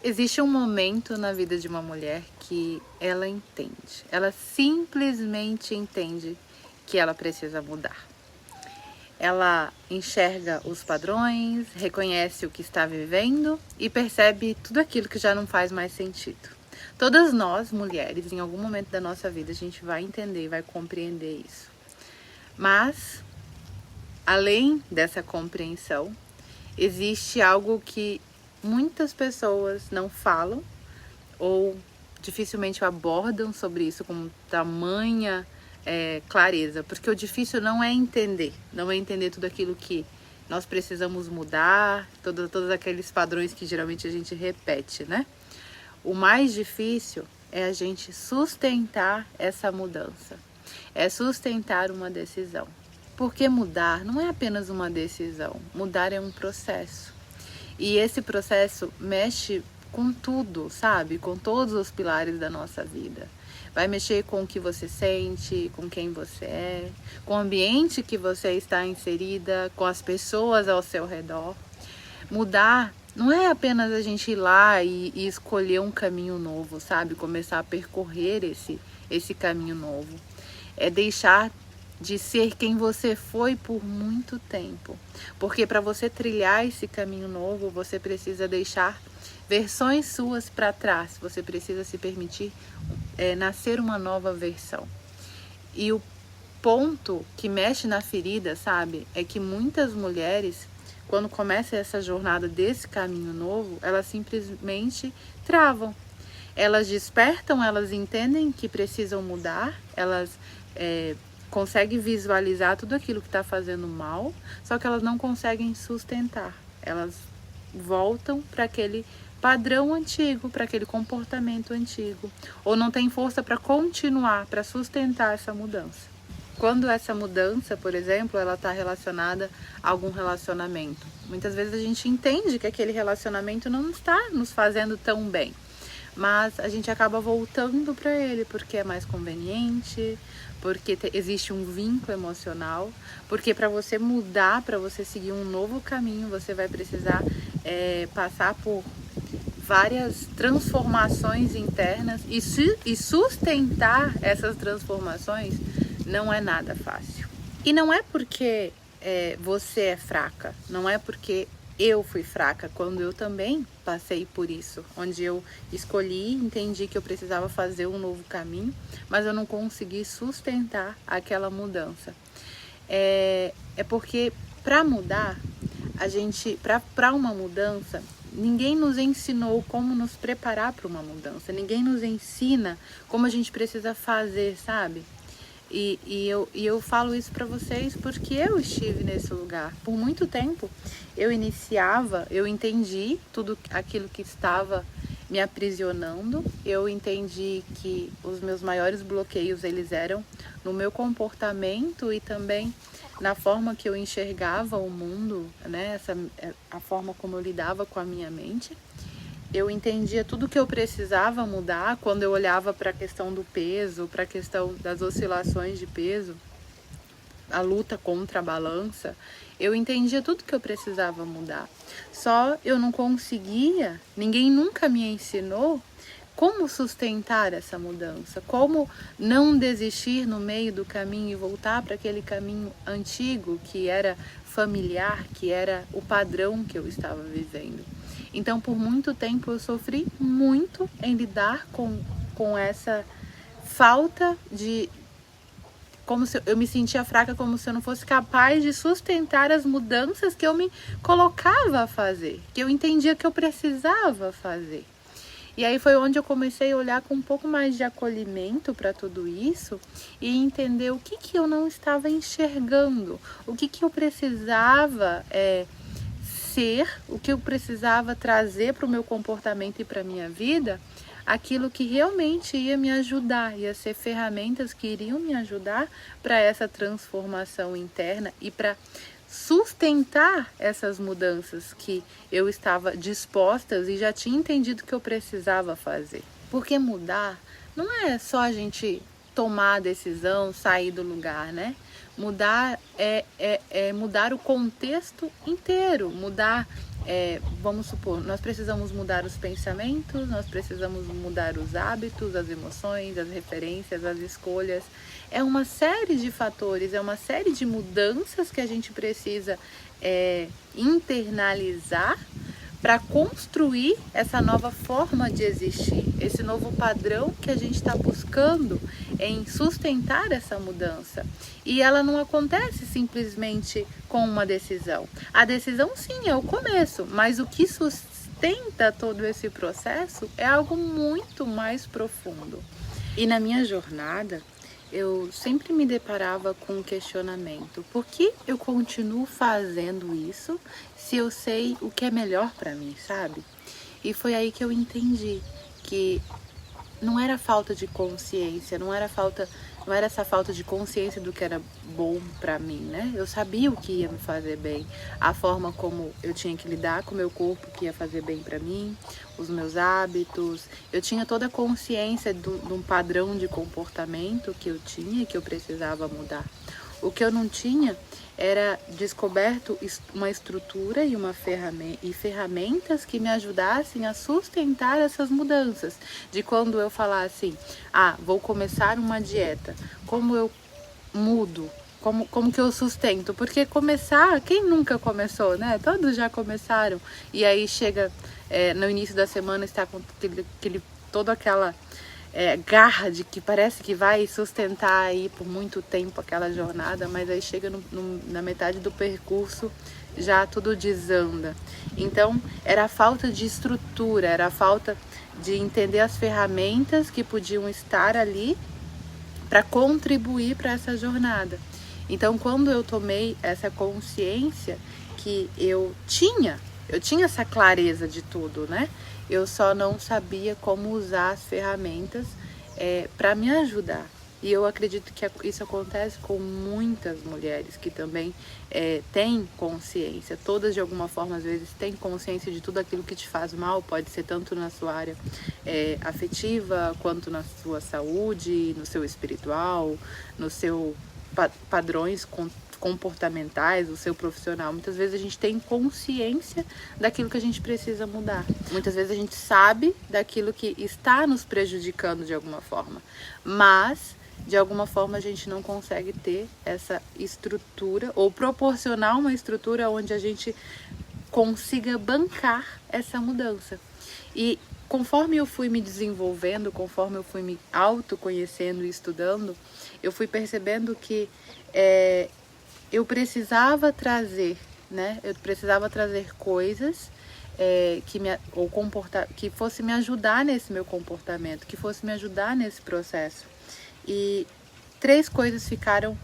Existe um momento na vida de uma mulher que ela entende. Ela simplesmente entende que ela precisa mudar. Ela enxerga os padrões, reconhece o que está vivendo e percebe tudo aquilo que já não faz mais sentido. Todas nós, mulheres, em algum momento da nossa vida, a gente vai entender, vai compreender isso. Mas, além dessa compreensão, existe algo que muitas pessoas não falam ou dificilmente abordam sobre isso com tamanha clareza, porque o difícil não é entender tudo aquilo que nós precisamos mudar, todos aqueles padrões que geralmente a gente repete, né? O mais difícil é a gente sustentar essa mudança, é sustentar uma decisão. Porque mudar não é apenas uma decisão, mudar é um processo. E esse processo mexe com tudo, sabe? Com todos os pilares da nossa vida. Vai mexer com o que você sente, com quem você é, com o ambiente que você está inserida, com as pessoas ao seu redor. Mudar não é apenas a gente ir lá e escolher um caminho novo, sabe? Começar a percorrer esse caminho novo. É deixar de ser quem você foi por muito tempo. Porque para você trilhar esse caminho novo, você precisa deixar versões suas para trás. Você precisa se permitir nascer uma nova versão. E o ponto que mexe na ferida, sabe? É que muitas mulheres, quando começa essa jornada desse caminho novo, elas simplesmente travam. Elas despertam, elas entendem que precisam mudar, elas conseguem visualizar tudo aquilo que está fazendo mal, só que elas não conseguem sustentar. Elas voltam para aquele padrão antigo, para aquele comportamento antigo, ou não tem força para continuar, para sustentar essa mudança. Quando essa mudança, por exemplo, ela está relacionada a algum relacionamento, muitas vezes a gente entende que aquele relacionamento não está nos fazendo tão bem, mas a gente acaba voltando para ele porque é mais conveniente, porque existe um vínculo emocional, porque para você mudar, para você seguir um novo caminho, você vai precisar passar por várias transformações internas e sustentar essas transformações não é nada fácil. E não é porque você é fraca, não é porque eu fui fraca, quando eu também passei por isso, onde eu escolhi, entendi que eu precisava fazer um novo caminho, mas eu não consegui sustentar aquela mudança. É porque para mudar, para uma mudança, ninguém nos ensinou como nos preparar para uma mudança, ninguém nos ensina como a gente precisa fazer, sabe? E eu falo isso para vocês porque eu estive nesse lugar. Por muito tempo eu entendi tudo aquilo que estava me aprisionando. Eu entendi que os meus maiores bloqueios eles eram no meu comportamento e também na forma que eu enxergava o mundo, né? A forma como eu lidava com a minha mente. Eu entendia tudo que eu precisava mudar quando eu olhava para a questão do peso, para a questão das oscilações de peso, a luta contra a balança. Eu entendia tudo que eu precisava mudar. Só eu não conseguia, ninguém nunca me ensinou como sustentar essa mudança, como não desistir no meio do caminho e voltar para aquele caminho antigo que era familiar, que era o padrão que eu estava vivendo. Então, por muito tempo, eu sofri muito em lidar com essa falta de... Como se eu me sentia fraca, como se eu não fosse capaz de sustentar as mudanças que eu me colocava a fazer, que eu entendia que eu precisava fazer. E aí foi onde eu comecei a olhar com um pouco mais de acolhimento para tudo isso e entender o que eu não estava enxergando, o que eu precisava ser, o que eu precisava trazer para o meu comportamento e para a minha vida, aquilo que realmente ia me ajudar, ia ser ferramentas que iriam me ajudar para essa transformação interna e para sustentar essas mudanças que eu estava dispostas e já tinha entendido que eu precisava fazer. Porque mudar não é só a gente tomar a decisão, sair do lugar, né? Mudar é mudar o contexto inteiro, mudar vamos supor, nós precisamos mudar os pensamentos, nós precisamos mudar os hábitos, as emoções, as referências, as escolhas. É uma série de fatores, é uma série de mudanças que a gente precisa internalizar para construir essa nova forma de existir, esse novo padrão que a gente está buscando em sustentar essa mudança. E ela não acontece simplesmente com uma decisão. A decisão, sim, é o começo, mas o que sustenta todo esse processo é algo muito mais profundo. E na minha jornada, eu sempre me deparava com um questionamento: por que eu continuo fazendo isso se eu sei o que é melhor para mim, sabe? E foi aí que eu entendi que não era falta de consciência, não era essa falta de consciência do que era bom para mim, né? Eu sabia o que ia me fazer bem, a forma como eu tinha que lidar com o meu corpo que ia fazer bem para mim, os meus hábitos. Eu tinha toda a consciência de um padrão de comportamento que eu tinha e que eu precisava mudar. O que eu não tinha era descoberto uma estrutura e ferramentas que me ajudassem a sustentar essas mudanças. De quando eu falar assim, vou começar uma dieta, como eu mudo? Como que eu sustento? Porque começar, quem nunca começou, né? Todos já começaram. E aí chega no início da semana, está com toda aquela garra de que parece que vai sustentar aí por muito tempo aquela jornada, mas aí chega na metade do percurso, já tudo desanda. Então, era a falta de estrutura, era a falta de entender as ferramentas que podiam estar ali para contribuir para essa jornada. Então, quando eu tomei essa consciência que eu tinha essa clareza de tudo, né? Eu só não sabia como usar as ferramentas para me ajudar. E eu acredito que isso acontece com muitas mulheres que também têm consciência. Todas, de alguma forma, às vezes, têm consciência de tudo aquilo que te faz mal. Pode ser tanto na sua área afetiva, quanto na sua saúde, no seu espiritual, no seu padrões comportamentais, o seu profissional. Muitas vezes a gente tem consciência daquilo que a gente precisa mudar. Muitas vezes a gente sabe daquilo que está nos prejudicando de alguma forma, mas de alguma forma a gente não consegue ter essa estrutura ou proporcionar uma estrutura onde a gente consiga bancar essa mudança. E conforme eu fui me desenvolvendo, conforme eu fui me autoconhecendo e estudando, eu fui percebendo que eu precisava trazer, né? Eu precisava trazer coisas que fosse me ajudar nesse meu comportamento, que fosse me ajudar nesse processo. E 3 coisas ficaram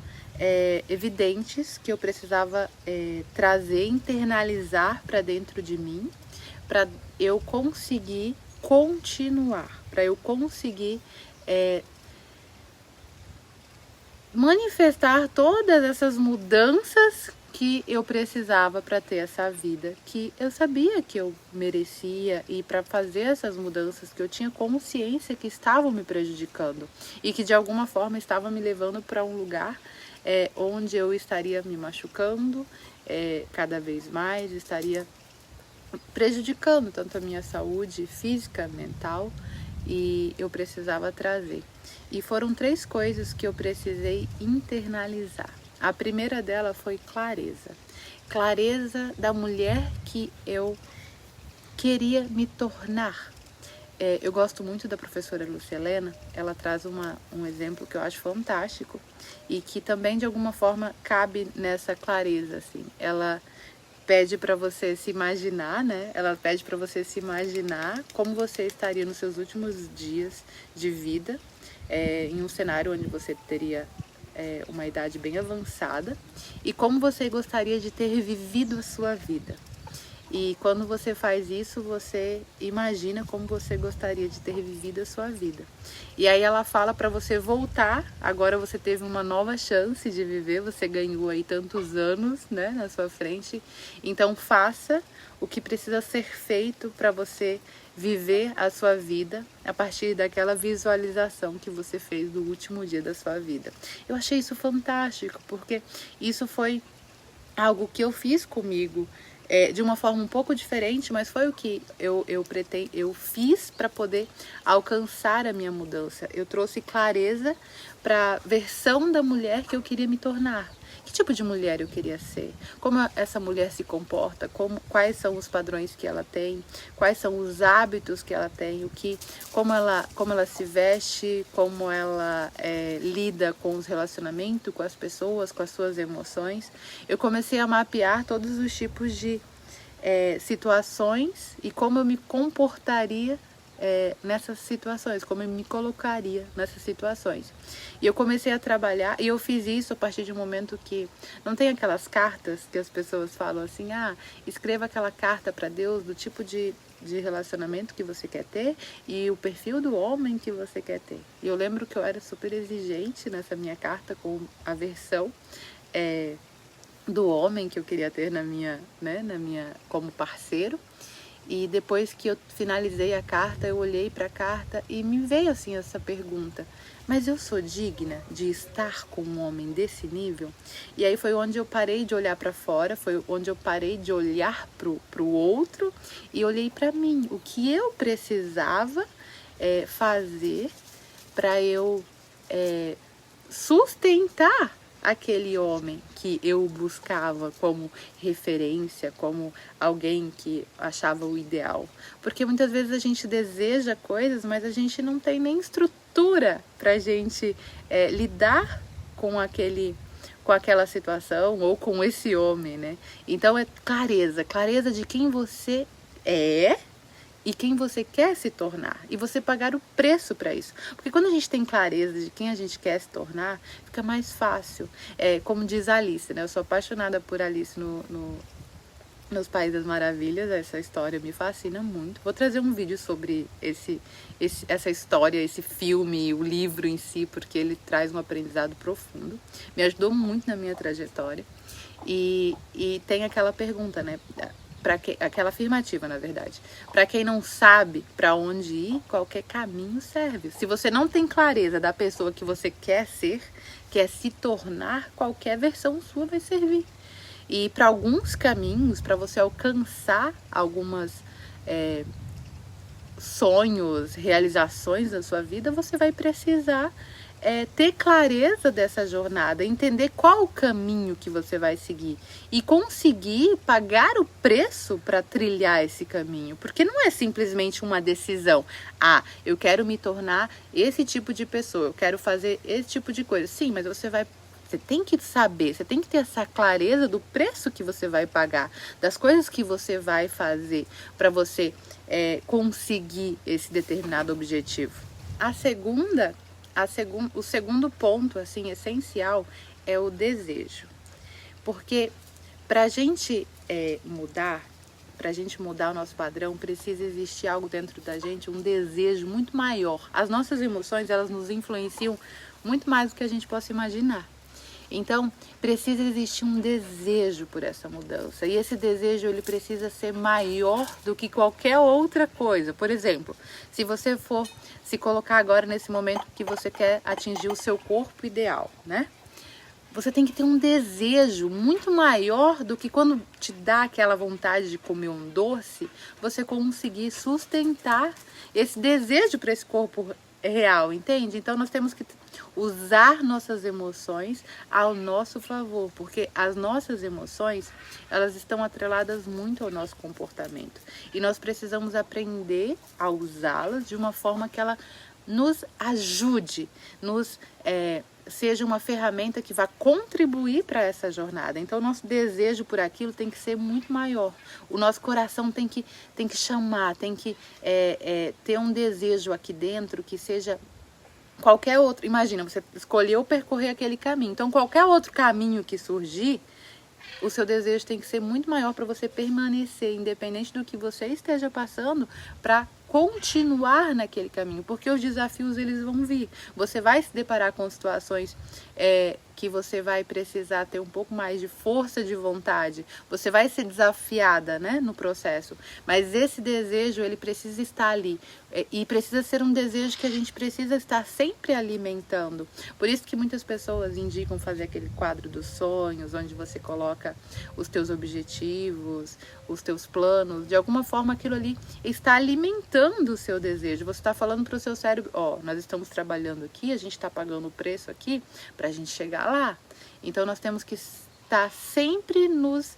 evidentes que eu precisava trazer, internalizar para dentro de mim, para eu conseguir continuar, para eu conseguir manifestar todas essas mudanças que eu precisava para ter essa vida que eu sabia que eu merecia, e para fazer essas mudanças que eu tinha consciência que estavam me prejudicando e que de alguma forma estavam me levando para um lugar onde eu estaria me machucando cada vez mais, estaria prejudicando tanto a minha saúde física, mental, e eu precisava trazer. E foram 3 coisas que eu precisei internalizar. A primeira dela foi clareza. Clareza da mulher que eu queria me tornar. Eu gosto muito da professora Lúcia Helena. Ela traz um exemplo que eu acho fantástico e que também de alguma forma cabe nessa clareza, assim. Ela pede para você se imaginar, né? Ela pede para você se imaginar como você estaria nos seus últimos dias de vida, em um cenário onde você teria uma idade bem avançada, e como você gostaria de ter vivido a sua vida. E quando você faz isso, você imagina como você gostaria de ter vivido a sua vida. E aí ela fala para você voltar, agora você teve uma nova chance de viver, você ganhou aí tantos anos, né, na sua frente. Então faça o que precisa ser feito para você viver a sua vida a partir daquela visualização que você fez do último dia da sua vida. Eu achei isso fantástico, porque isso foi algo que eu fiz comigo de uma forma um pouco diferente, mas foi o que eu fiz para poder alcançar a minha mudança. Eu trouxe clareza para a versão da mulher que eu queria me tornar. Que tipo de mulher eu queria ser? Como essa mulher se comporta? Quais são os padrões que ela tem? Quais são os hábitos que ela tem? Como ela se veste? Como ela lida com os relacionamentos, com as pessoas, com as suas emoções? Eu comecei a mapear todos os tipos de situações e como eu me comportaria nessas situações, como eu me colocaria nessas situações. E eu comecei a trabalhar, e eu fiz isso a partir de um momento que não tem aquelas cartas que as pessoas falam assim, escreva aquela carta para Deus do tipo de relacionamento que você quer ter e o perfil do homem que você quer ter. E eu lembro que eu era super exigente nessa minha carta com a versão do homem que eu queria ter na minha como parceiro. E depois que eu finalizei a carta, eu olhei para a carta e me veio assim essa pergunta: mas eu sou digna de estar com um homem desse nível? E aí foi onde eu parei de olhar para fora, foi onde eu parei de olhar pro outro e olhei para mim, o que eu precisava fazer para eu sustentar aquele homem que eu buscava como referência, como alguém que achava o ideal. Porque muitas vezes a gente deseja coisas, mas a gente não tem nem estrutura pra gente lidar com aquela situação ou com esse homem, né? Então é clareza de quem você é e quem você quer se tornar, e você pagar o preço para isso. Porque quando a gente tem clareza de quem a gente quer se tornar, fica mais fácil. Como diz a Alice, né? Eu sou apaixonada por Alice nos País das Maravilhas, essa história me fascina muito. Vou trazer um vídeo sobre essa história, esse filme, o livro em si, porque ele traz um aprendizado profundo. Me ajudou muito na minha trajetória. E tem aquela pergunta, né? Aquela afirmativa, na verdade. Para quem não sabe para onde ir, qualquer caminho serve. Se você não tem clareza da pessoa que você quer ser, quer se tornar, qualquer versão sua vai servir. E para alguns caminhos, para você alcançar algumas sonhos, realizações da sua vida, você vai precisar ter clareza dessa jornada, entender qual o caminho que você vai seguir e conseguir pagar o preço para trilhar esse caminho, porque não é simplesmente uma decisão. Eu quero me tornar esse tipo de pessoa, eu quero fazer esse tipo de coisa. Sim, mas você tem que saber, você tem que ter essa clareza do preço que você vai pagar, das coisas que você vai fazer para você conseguir esse determinado objetivo. O segundo ponto, assim, essencial é o desejo. Porque para a gente mudar o nosso padrão, precisa existir algo dentro da gente, um desejo muito maior. As nossas emoções, elas nos influenciam muito mais do que a gente possa imaginar. Então, precisa existir um desejo por essa mudança. E esse desejo, ele precisa ser maior do que qualquer outra coisa. Por exemplo, se você for se colocar agora nesse momento que você quer atingir o seu corpo ideal, né? Você tem que ter um desejo muito maior do que quando te dá aquela vontade de comer um doce, você conseguir sustentar esse desejo para esse corpo real, entende? Então nós temos que usar nossas emoções ao nosso favor, porque as nossas emoções, elas estão atreladas muito ao nosso comportamento e nós precisamos aprender a usá-las de uma forma que ela nos ajude, seja uma ferramenta que vá contribuir para essa jornada. Então, o nosso desejo por aquilo tem que ser muito maior. O nosso coração tem que chamar, tem que ter um desejo aqui dentro que seja qualquer outro. Imagina, você escolheu percorrer aquele caminho. Então, qualquer outro caminho que surgir, o seu desejo tem que ser muito maior para você permanecer, independente do que você esteja passando, para continuar naquele caminho, porque os desafios eles vão vir. Você vai se deparar com situações que você vai precisar ter um pouco mais de força de vontade. Você vai ser desafiada, né, no processo. Mas esse desejo, ele precisa estar ali. E precisa ser um desejo que a gente precisa estar sempre alimentando. Por isso que muitas pessoas indicam fazer aquele quadro dos sonhos, onde você coloca os teus objetivos, os teus planos. De alguma forma aquilo ali está alimentando o seu desejo. Você está falando para o seu cérebro, ó, nós estamos trabalhando aqui, a gente está pagando o preço aqui para a gente chegar lá. Então nós temos que estar sempre nos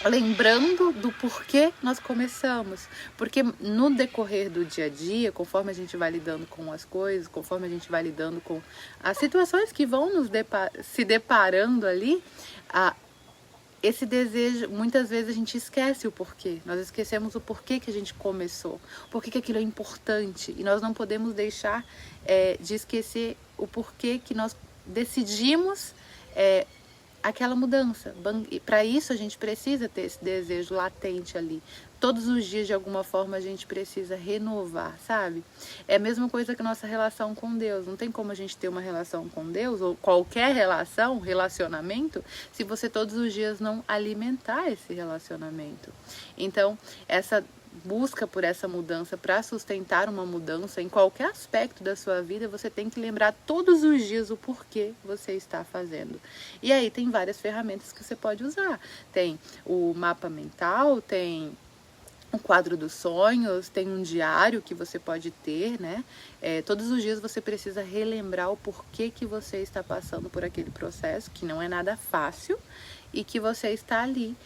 lembrando do porquê nós começamos. Porque no decorrer do dia a dia, conforme a gente vai lidando com as coisas, conforme a gente vai lidando com as situações que vão se deparando ali, esse desejo, muitas vezes a gente esquece o porquê. Nós esquecemos o porquê que a gente começou, porquê que aquilo é importante. E nós não podemos deixar de esquecer o porquê que nós decidimos aquela mudança. E para isso a gente precisa ter esse desejo latente ali. Todos os dias, de alguma forma, a gente precisa renovar, sabe? É a mesma coisa que a nossa relação com Deus. Não tem como a gente ter uma relação com Deus, ou qualquer relacionamento, se você todos os dias não alimentar esse relacionamento. Então, essa busca por essa mudança, para sustentar uma mudança em qualquer aspecto da sua vida, você tem que lembrar todos os dias o porquê você está fazendo. E aí tem várias ferramentas que você pode usar. Tem o mapa mental, tem um quadro dos sonhos, tem um diário que você pode ter, né? Todos os dias você precisa relembrar o porquê que você está passando por aquele processo, que não é nada fácil, e que você está ali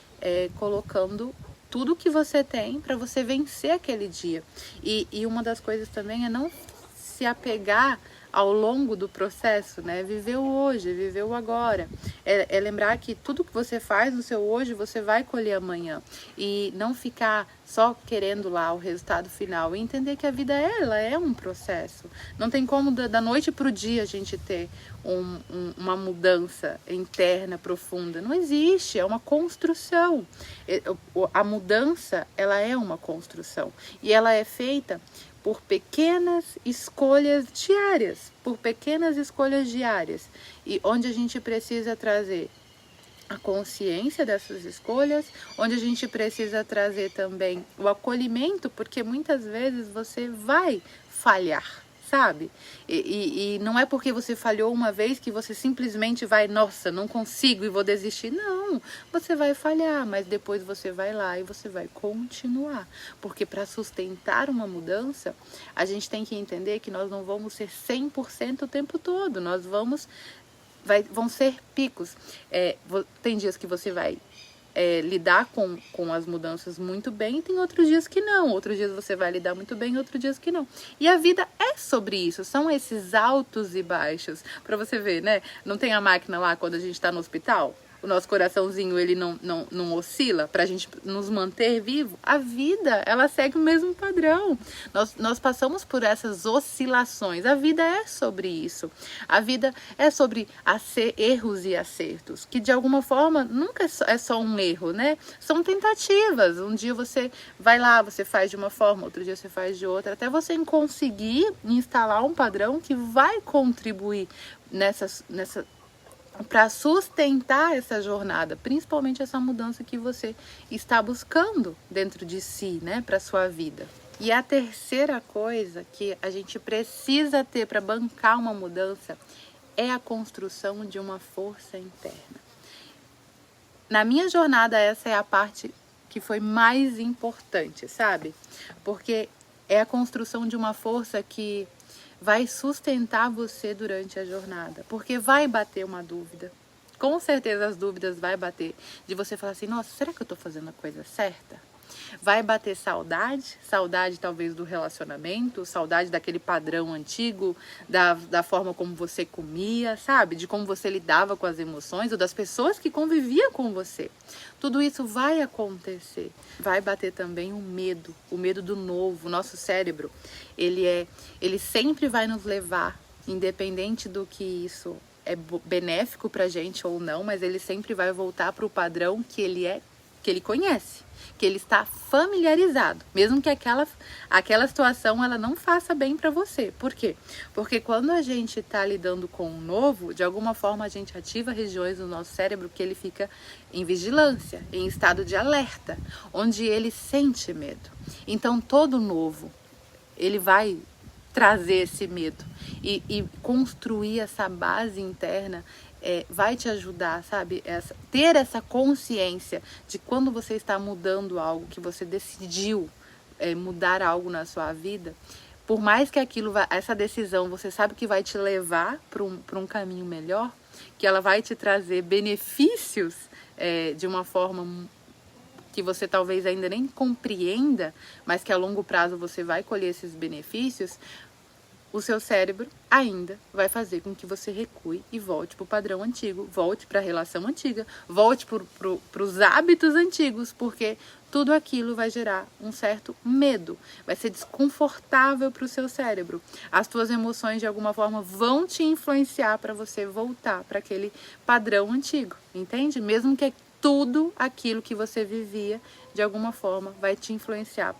colocando tudo que você tem para você vencer aquele dia. E uma das coisas também é não se apegar ao longo do processo, né? Viver o hoje, viver o agora. É lembrar que tudo que você faz no seu hoje, você vai colher amanhã. E não ficar só querendo lá o resultado final. E entender que a vida, ela é um processo. Não tem como da noite para o dia a gente ter uma mudança interna, profunda. Não existe, é uma construção. A mudança, ela é uma construção. E ela é feita por pequenas escolhas diárias, e onde a gente precisa trazer a consciência dessas escolhas, onde a gente precisa trazer também o acolhimento, porque muitas vezes você vai falhar, sabe? E não é porque você falhou uma vez que você simplesmente vai, nossa, não consigo e vou desistir. Não, você vai falhar, mas depois você vai lá e você vai continuar. Porque para sustentar uma mudança, a gente tem que entender que nós não vamos ser 100% o tempo todo. Vão ser picos. Tem dias que você vai lidar com as mudanças muito bem, e tem outros dias que não. Outros dias você vai lidar muito bem, outros dias que não. E a vida é sobre isso, são esses altos e baixos. Pra você ver, né? Não tem a máquina lá quando a gente tá no hospital? O nosso coraçãozinho, ele não oscila pra gente nos manter vivo. A vida, ela segue o mesmo padrão. Nós passamos por essas oscilações. A vida é sobre isso. A vida é sobre erros e acertos, que de alguma forma nunca é só um erro, né? São tentativas. Um dia você vai lá, você faz de uma forma, outro dia você faz de outra, até você conseguir instalar um padrão que vai contribuir para sustentar essa jornada, principalmente essa mudança que você está buscando dentro de si, né, para sua vida. E a terceira coisa que a gente precisa ter para bancar uma mudança é a construção de uma força interna. Na minha jornada, essa é a parte que foi mais importante, sabe? Porque é a construção de uma força que vai sustentar você durante a jornada, porque vai bater uma dúvida. Com certeza as dúvidas vai bater, de você falar assim, nossa, será que eu tô fazendo a coisa certa? Vai bater saudade talvez do relacionamento, saudade daquele padrão antigo, da forma como você comia, sabe? De como você lidava com as emoções ou das pessoas que conviviam com você. Tudo isso vai acontecer. Vai bater também o medo do novo. O nosso cérebro, ele sempre vai nos levar, independente do que isso é benéfico pra gente ou não, mas ele sempre vai voltar pro padrão que porque ele conhece, que ele está familiarizado, mesmo que aquela situação ela não faça bem para você. Por quê? Porque quando a gente está lidando com o novo, de alguma forma a gente ativa regiões do nosso cérebro que ele fica em vigilância, em estado de alerta, onde ele sente medo. Então todo novo, ele vai trazer esse medo e construir essa base interna vai te ajudar, sabe? Ter essa consciência de quando você está mudando algo, que você decidiu mudar algo na sua vida, por mais que essa decisão você sabe que vai te levar para um caminho melhor, que ela vai te trazer benefícios de uma forma que você talvez ainda nem compreenda, mas que a longo prazo você vai colher esses benefícios, o seu cérebro ainda vai fazer com que você recue e volte para o padrão antigo, volte para a relação antiga, volte para os hábitos antigos, porque tudo aquilo vai gerar um certo medo, vai ser desconfortável para o seu cérebro. As tuas emoções, de alguma forma, vão te influenciar para você voltar para aquele padrão antigo, entende? Mesmo que tudo aquilo que você vivia, de alguma forma, vai te influenciar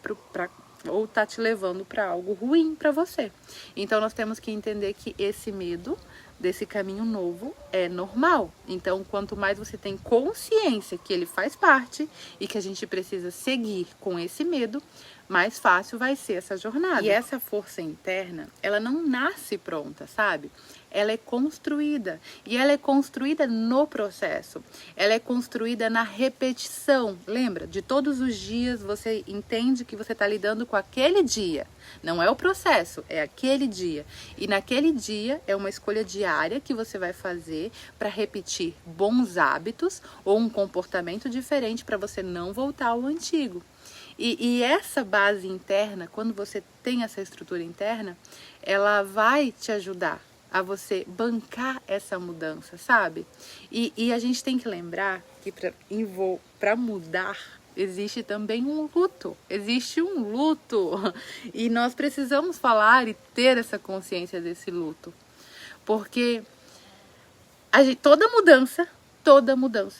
ou tá te levando para algo ruim para você. Então nós temos que entender que esse medo desse caminho novo é normal. Então quanto mais você tem consciência que ele faz parte e que a gente precisa seguir com esse medo, mais fácil vai ser essa jornada. E essa força interna, ela não nasce pronta, sabe? Ela é construída. E ela é construída no processo. Ela é construída na repetição. Lembra? De todos os dias você entende que você está lidando com aquele dia. Não é o processo, é aquele dia. E naquele dia é uma escolha diária que você vai fazer para repetir bons hábitos ou um comportamento diferente para você não voltar ao antigo. E essa base interna, quando você tem essa estrutura interna, ela vai te ajudar a você bancar essa mudança, sabe? E a gente tem que lembrar que para mudar, existe também um luto. Existe um luto. E nós precisamos falar e ter essa consciência desse luto. Porque toda mudança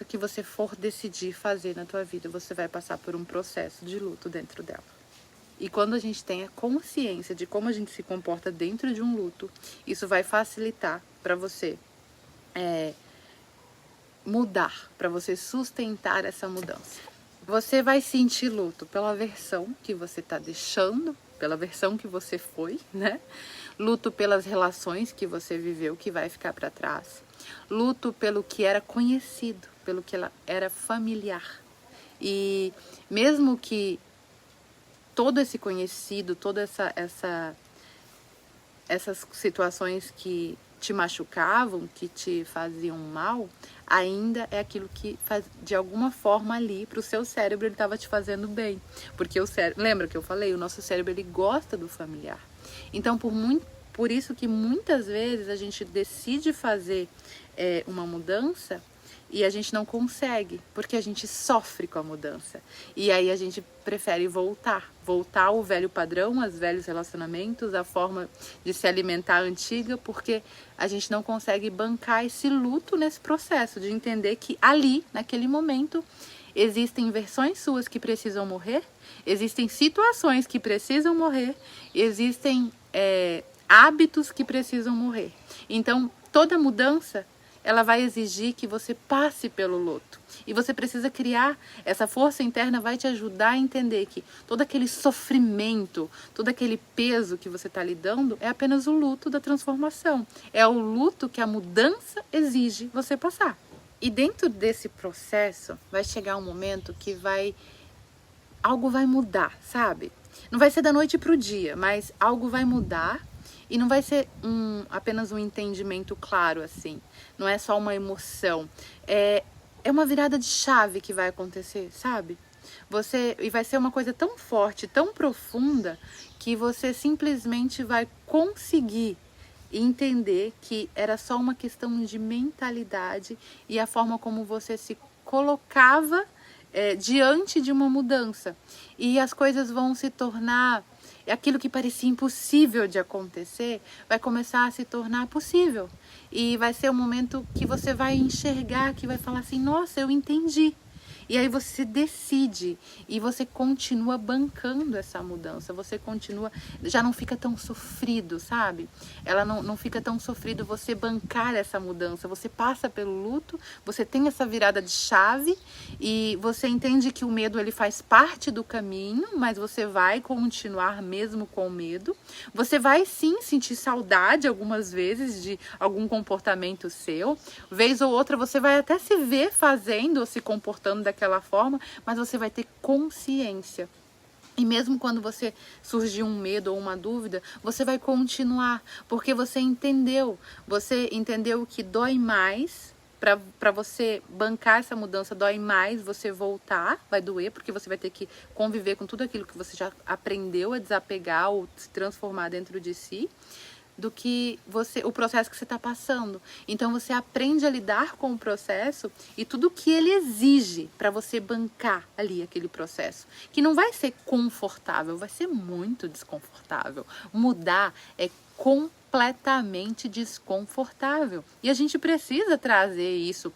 que você for decidir fazer na tua vida, você vai passar por um processo de luto dentro dela. E quando a gente tem a consciência de como a gente se comporta dentro de um luto, isso vai facilitar para você mudar, para você sustentar essa mudança. Você vai sentir luto pela versão que você está deixando, pela versão que você foi, né? Luto pelas relações que você viveu, que vai ficar para trás. Luto pelo que era conhecido, pelo que era familiar. E mesmo que todo esse conhecido, todas essas situações que te machucavam, que te faziam mal, ainda é aquilo que faz, de alguma forma ali, para o seu cérebro, ele estava te fazendo bem. Porque o cérebro, lembra que eu falei? O nosso cérebro, ele gosta do familiar. Então, por isso que muitas vezes a gente decide fazer uma mudança e a gente não consegue, porque a gente sofre com a mudança. E aí a gente prefere voltar ao velho padrão, aos velhos relacionamentos, à forma de se alimentar antiga, porque a gente não consegue bancar esse luto nesse processo, de entender que ali, naquele momento, existem versões suas que precisam morrer, existem situações que precisam morrer, existem hábitos que precisam morrer. Então, toda mudança, ela vai exigir que você passe pelo luto. E você precisa criar, essa força interna vai te ajudar a entender que todo aquele sofrimento, todo aquele peso que você está lidando é apenas o luto da transformação. É o luto que a mudança exige você passar. E dentro desse processo vai chegar um momento que algo vai mudar, sabe? Não vai ser da noite para o dia, mas algo vai mudar. E não vai ser apenas um entendimento claro, assim. Não é só uma emoção. É uma virada de chave que vai acontecer, sabe? E vai ser uma coisa tão forte, tão profunda, que você simplesmente vai conseguir entender que era só uma questão de mentalidade e a forma como você se colocava diante de uma mudança. E as coisas vão se tornar... Aquilo que parecia impossível de acontecer vai começar a se tornar possível. E vai ser um momento que você vai enxergar, que vai falar assim, nossa, eu entendi. E aí você decide e você continua bancando essa mudança, você continua, já não fica tão sofrido, sabe? Ela não fica tão sofrido você bancar essa mudança, você passa pelo luto, você tem essa virada de chave e você entende que o medo ele faz parte do caminho, mas você vai continuar mesmo com medo. Você vai sim sentir saudade algumas vezes de algum comportamento seu, vez ou outra você vai até se ver fazendo ou se comportando daquela forma, mas você vai ter consciência. E mesmo quando você surgir um medo ou uma dúvida, você vai continuar, porque você entendeu que dói mais. Para você bancar essa mudança, dói mais você voltar, vai doer, porque você vai ter que conviver com tudo aquilo que você já aprendeu a desapegar ou se transformar dentro de si, do que o processo que você está passando. Então você aprende a lidar com o processo e tudo que ele exige para você bancar ali aquele processo, que não vai ser confortável, vai ser muito desconfortável. Mudar é completamente desconfortável e a gente precisa trazer isso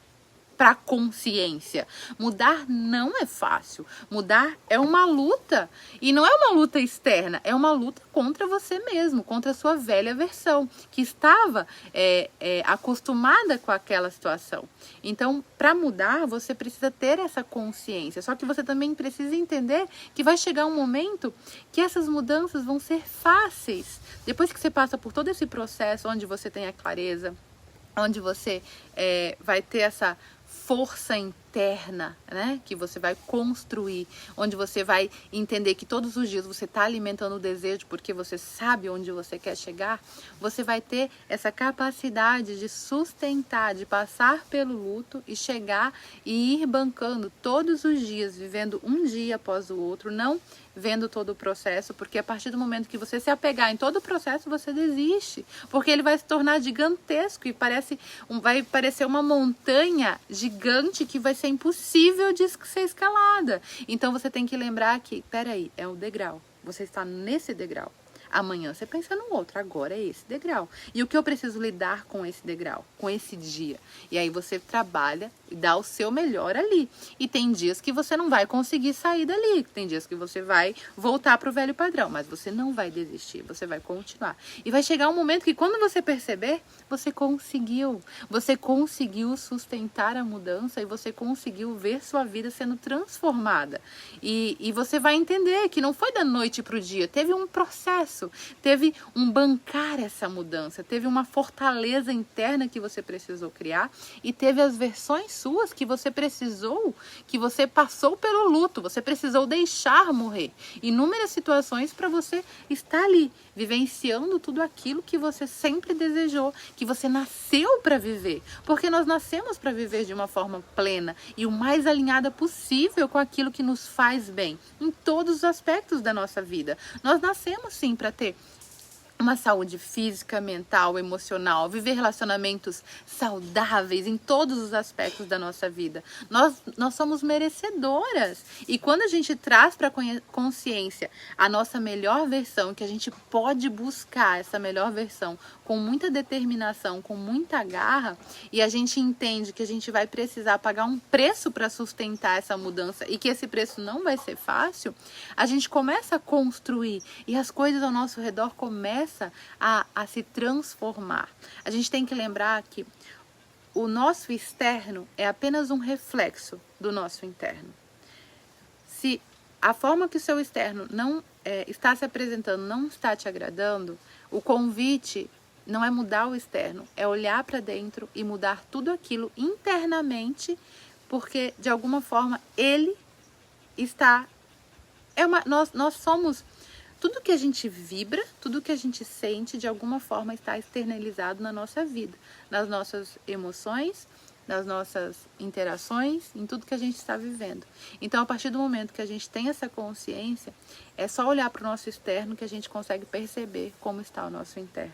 para consciência. Mudar não é fácil. Mudar é uma luta. E não é uma luta externa, é uma luta contra você mesmo, contra a sua velha versão, que estava acostumada com aquela situação. Então, para mudar, você precisa ter essa consciência. Só que você também precisa entender que vai chegar um momento que essas mudanças vão ser fáceis. Depois que você passa por todo esse processo, onde você tem a clareza, onde você vai ter essa força interna, né, que você vai construir, onde você vai entender que todos os dias você está alimentando o desejo porque você sabe onde você quer chegar, você vai ter essa capacidade de sustentar, de passar pelo luto e chegar e ir bancando todos os dias, vivendo um dia após o outro, não vendo todo o processo, porque a partir do momento que você se apegar em todo o processo, você desiste, porque ele vai se tornar gigantesco e vai parecer uma montanha gigante que vai ser impossível de ser escalada. Então você tem que lembrar que, peraí, é um degrau, você está nesse degrau. Amanhã você pensa no outro, agora é esse degrau. E o que eu preciso lidar com esse degrau, com esse dia? E aí você trabalha e dá o seu melhor ali. E tem dias que você não vai conseguir sair dali, tem dias que você vai voltar para o velho padrão, mas você não vai desistir, você vai continuar. E vai chegar um momento que quando você perceber, você conseguiu sustentar a mudança e você conseguiu ver sua vida sendo transformada. E você vai entender que não foi da noite para o dia, teve um processo. Teve um bancar essa mudança, teve uma fortaleza interna que você precisou criar e teve as versões suas que você precisou, que você passou pelo luto, você precisou deixar morrer. Inúmeras situações para você estar ali, vivenciando tudo aquilo que você sempre desejou, que você nasceu para viver, porque nós nascemos para viver de uma forma plena e o mais alinhada possível com aquilo que nos faz bem, em todos os aspectos da nossa vida. Nós nascemos sim para ter uma saúde física, mental, emocional, viver relacionamentos saudáveis em todos os aspectos da nossa vida. Nós somos merecedoras. E quando a gente traz para a consciência a nossa melhor versão, que a gente pode buscar essa melhor versão com muita determinação, com muita garra, e a gente entende que a gente vai precisar pagar um preço para sustentar essa mudança e que esse preço não vai ser fácil, a gente começa a construir e as coisas ao nosso redor começam a se transformar. A gente tem que lembrar que o nosso externo é apenas um reflexo do nosso interno. Se a forma que o seu externo não está se apresentando não está te agradando, o convite não é mudar o externo, é olhar para dentro e mudar tudo aquilo internamente, porque de alguma forma ele está... Nós somos... Tudo que a gente vibra, tudo que a gente sente, de alguma forma está externalizado na nossa vida, nas nossas emoções, nas nossas interações, em tudo que a gente está vivendo. Então, a partir do momento que a gente tem essa consciência, é só olhar para o nosso externo que a gente consegue perceber como está o nosso interno.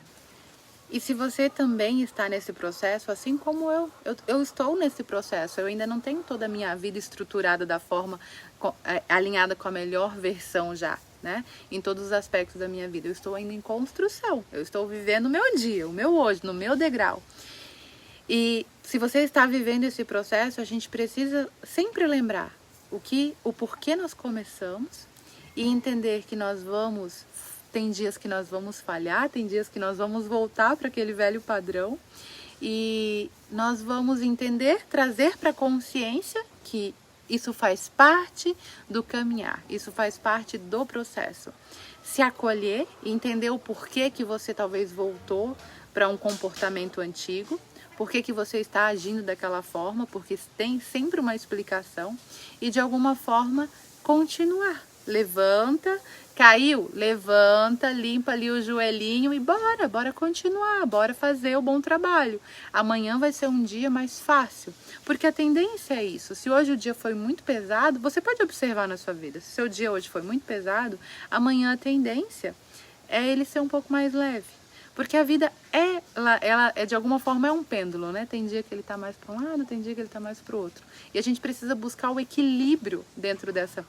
E se você também está nesse processo, assim como eu estou nesse processo, eu ainda não tenho toda a minha vida estruturada da forma alinhada com a melhor versão já, né? Em todos os aspectos da minha vida. Eu estou ainda em construção, eu estou vivendo o meu dia, o meu hoje, no meu degrau. E se você está vivendo esse processo, a gente precisa sempre lembrar o porquê nós começamos e entender que tem dias que nós vamos falhar, tem dias que nós vamos voltar para aquele velho padrão e nós vamos entender, trazer para a consciência que isso faz parte do caminhar, isso faz parte do processo. Se acolher e entender o porquê que você talvez voltou para um comportamento antigo, por que você está agindo daquela forma, porque tem sempre uma explicação e de alguma forma continuar. Levanta, caiu, levanta, limpa ali o joelhinho e bora continuar, bora fazer o bom trabalho. Amanhã vai ser um dia mais fácil, porque a tendência é isso. Se hoje o dia foi muito pesado, você pode observar na sua vida, se o seu dia hoje foi muito pesado, amanhã a tendência é ele ser um pouco mais leve. Porque a vida ela de alguma forma é um pêndulo, né? Tem dia que ele tá mais para um lado, tem dia que ele tá mais para o outro. E a gente precisa buscar o equilíbrio dentro dessa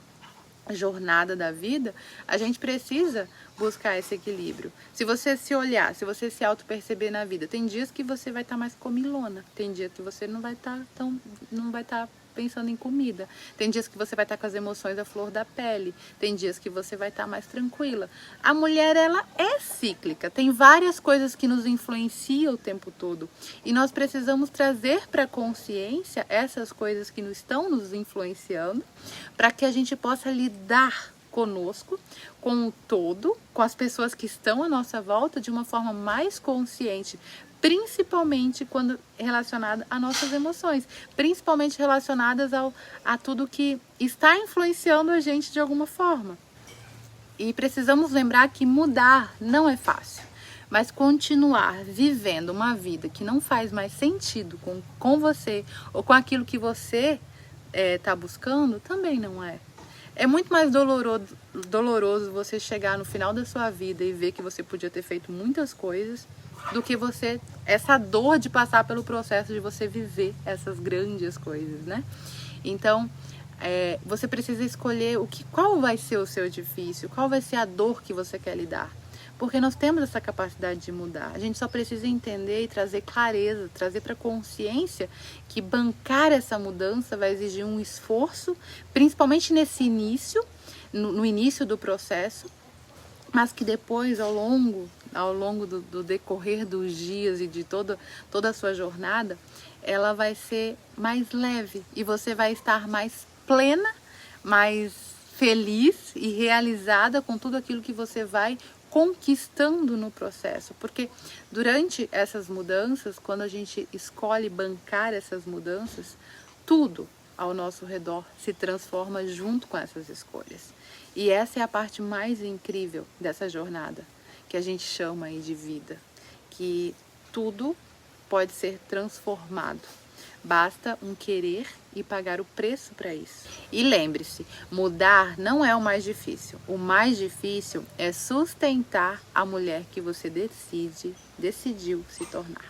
jornada da vida, a gente precisa buscar esse equilíbrio. Se você se olhar, se você se auto-perceber na vida, tem dias que você vai estar mais comilona, tem dias que você não vai estar pensando em comida, tem dias que você vai estar com as emoções à flor da pele, tem dias que você vai estar mais tranquila. A mulher, ela é cíclica, tem várias coisas que nos influenciam o tempo todo e nós precisamos trazer para a consciência essas coisas que estão nos influenciando para que a gente possa lidar conosco, com o todo, com as pessoas que estão à nossa volta de uma forma mais consciente, principalmente quando relacionada a nossas emoções, principalmente relacionadas a tudo que está influenciando a gente de alguma forma. E precisamos lembrar que mudar não é fácil, mas continuar vivendo uma vida que não faz mais sentido com você ou com aquilo que você está buscando também não é. É muito mais doloroso você chegar no final da sua vida e ver que você podia ter feito muitas coisas do que essa dor de passar pelo processo de você viver essas grandes coisas, né? Então, você precisa escolher qual vai ser o seu difícil, qual vai ser a dor que você quer lidar. Porque nós temos essa capacidade de mudar. A gente só precisa entender e trazer clareza, trazer para a consciência que bancar essa mudança vai exigir um esforço, principalmente nesse início, no início do processo, mas que depois, ao longo do decorrer dos dias e de toda a sua jornada, ela vai ser mais leve e você vai estar mais plena, mais feliz e realizada com tudo aquilo que você vai conquistando no processo, porque durante essas mudanças, quando a gente escolhe bancar essas mudanças, tudo ao nosso redor se transforma junto com essas escolhas. E essa é a parte mais incrível dessa jornada, que a gente chama aí de vida, que tudo pode ser transformado. Basta um querer e pagar o preço para isso. E lembre-se, mudar não é o mais difícil. O mais difícil é sustentar a mulher que você decidiu se tornar.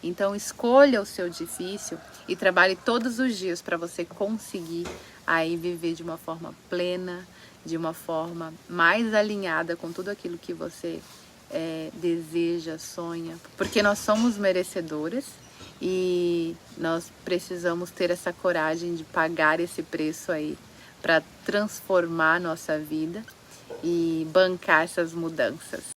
Então escolha o seu difícil e trabalhe todos os dias para você conseguir aí viver de uma forma plena, de uma forma mais alinhada com tudo aquilo que você deseja, sonha. Porque nós somos merecedoras. E nós precisamos ter essa coragem de pagar esse preço aí para transformar a nossa vida e bancar essas mudanças.